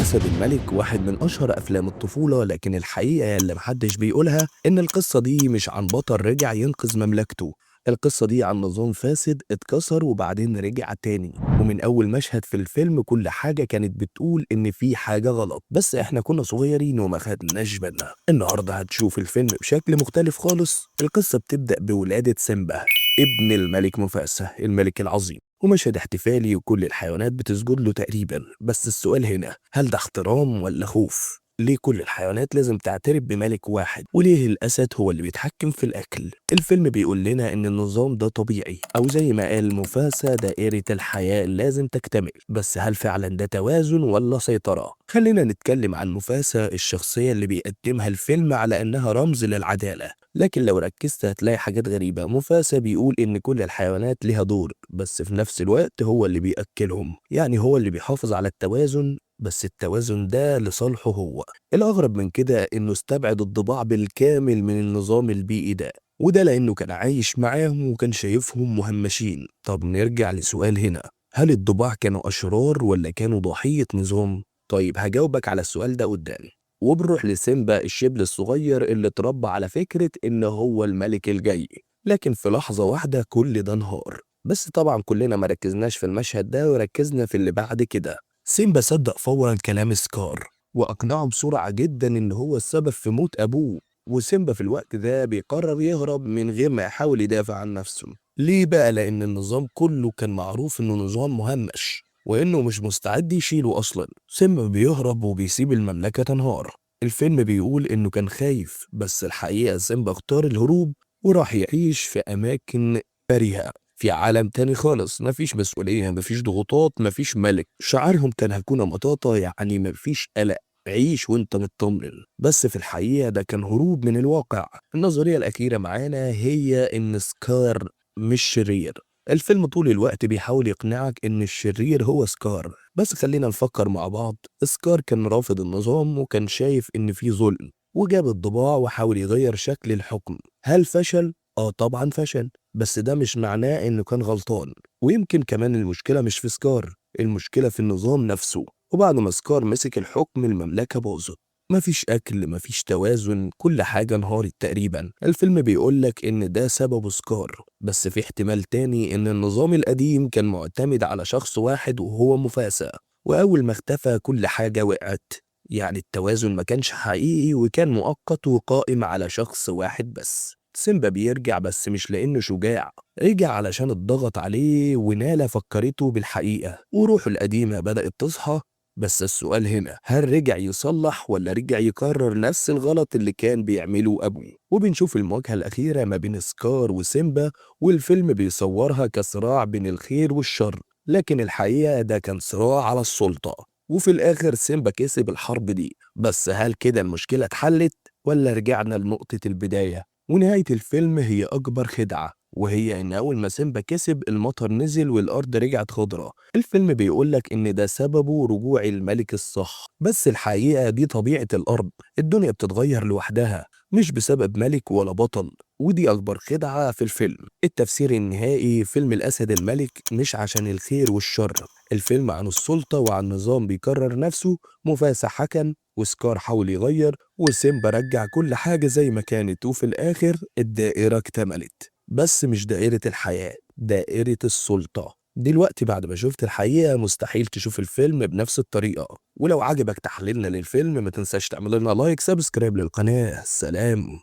الأسد الملك واحد من أشهر أفلام الطفولة، لكن الحقيقة اللي محدش بيقولها إن القصة دي مش عن بطل رجع ينقذ مملكته. القصة دي عن نظام فاسد اتكسر وبعدين رجع تاني، ومن أول مشهد في الفيلم كل حاجة كانت بتقول إن في حاجة غلط، بس إحنا كنا صغيرين وما خدناش بالنا. النهاردة هتشوف الفيلم بشكل مختلف خالص. القصة بتبدأ بولادة سيمبا ابن الملك مفاسة الملك العظيم، ومشهد احتفالي وكل الحيوانات بتسجد له تقريبا. بس السؤال هنا، هل ده احترام ولا خوف؟ ليه كل الحيوانات لازم تعترف بملك واحد؟ وليه الأسد هو اللي بيتحكم في الأكل؟ الفيلم بيقول لنا إن النظام ده طبيعي، أو زي ما قال موفاسا دائرة الحياة لازم تكتمل. بس هل فعلا ده توازن ولا سيطرة؟ خلينا نتكلم عن موفاسا، الشخصية اللي بيقدمها الفيلم على إنها رمز للعدالة، لكن لو ركزت هتلاقي حاجات غريبة. موفاسا بيقول إن كل الحيوانات ليها دور، بس في نفس الوقت هو اللي بيأكلهم، يعني هو اللي بيحافظ على التوازن، بس التوازن ده لصالحه هو. الأغرب من كده إنه استبعد الضباع بالكامل من النظام البيئي ده، وده لأنه كان عايش معاهم وكان شايفهم مهمشين. طب نرجع لسؤال هنا، هل الضباع كانوا أشرار ولا كانوا ضحية نظام؟ طيب هجاوبك على السؤال ده قدام. وبنروح لسيمبا الشبل الصغير اللي اتربى على فكرة إن هو الملك الجاي، لكن في لحظة واحدة كل ده انهار. بس طبعا كلنا ما ركزناش في المشهد ده وركزنا في اللي بعد كده. سيمبا صدق فورا كلام سكار وأقنعه بسرعة جدا إن هو السبب في موت أبوه، وسيمبا في الوقت ده بيقرر يهرب من غير ما يحاول يدافع عن نفسه. ليه بقى؟ لأن النظام كله كان معروف إنه نظام مهمش وإنه مش مستعد يشيله أصلا. سيمبا بيهرب وبيسيب المملكة تنهار. الفيلم بيقول إنه كان خايف، بس الحقيقة سيمبا اختار الهروب وراح يعيش في أماكن بريئة، في عالم تاني خالص، مفيش مسؤولية، مفيش ضغوطات، مفيش ملك. شعارهم كان هكونا مطاطا، يعني مفيش قلق، عيش وانت مطمن. بس في الحقيقة ده كان هروب من الواقع. النظرية الأخيرة معانا هي إن سكار مش شرير. الفيلم طول الوقت بيحاول يقنعك إن الشرير هو سكار، بس خلينا نفكر مع بعض. سكار كان رافض النظام وكان شايف إن في ظلم، وجاب الضباع وحاول يغير شكل الحكم. هل فشل؟ طبعا فشل، بس ده مش معناه إنه كان غلطان. ويمكن كمان المشكلة مش في سكار، المشكلة في النظام نفسه. وبعد ما سكار مسك الحكم المملكة باظت، مفيش أكل، مفيش توازن، كل حاجة انهارت تقريبا. الفيلم بيقولك إن ده سبب سكار، بس في احتمال تاني إن النظام القديم كان معتمد على شخص واحد وهو مفاسا، وأول ما اختفى كل حاجة وقعت. يعني التوازن ما كانش حقيقي وكان مؤقت وقائم على شخص واحد بس. سيمبا بيرجع بس مش لأنه شجاع، رجع علشان اتضغط عليه ونالا فكرته بالحقيقة وروحه القديمة بدأت تصحى. بس السؤال هنا، هل رجع يصلح ولا رجع يكرر نفس الغلط اللي كان بيعمله أبوه؟ وبنشوف المواجهة الأخيرة ما بين سكار وسيمبا، والفيلم بيصورها كصراع بين الخير والشر، لكن الحقيقة ده كان صراع على السلطة. وفي الآخر سيمبا كسب الحرب دي. بس هل كده المشكلة اتحلت ولا رجعنا لنقطة البداية؟ ونهاية الفيلم هي أكبر خدعة، وهي إن أول ما سيمبا كسب المطر نزل والأرض رجعت خضرا. الفيلم بيقولك إن ده سببه رجوع الملك الصح، بس الحقيقة دي طبيعة الأرض، الدنيا بتتغير لوحدها مش بسبب ملك ولا بطل. ودي أكبر خدعة في الفيلم. التفسير النهائي، فيلم الأسد الملك مش عشان الخير والشر، الفيلم عن السلطة وعن نظام بيكرر نفسه. مفاسا حكم وسكار حاول يغير وسيمبا رجع كل حاجة زي ما كانت، وفي الآخر الدائرة اكتملت. بس مش دائرة الحياة، دائرة السلطة. دلوقتي بعد ما شفت الحقيقة مستحيل تشوف الفيلم بنفس الطريقة. ولو عجبك تحليلنا للفيلم ما تنساش تعمل لنا لايك، سبسكرايب للقناة. سلام.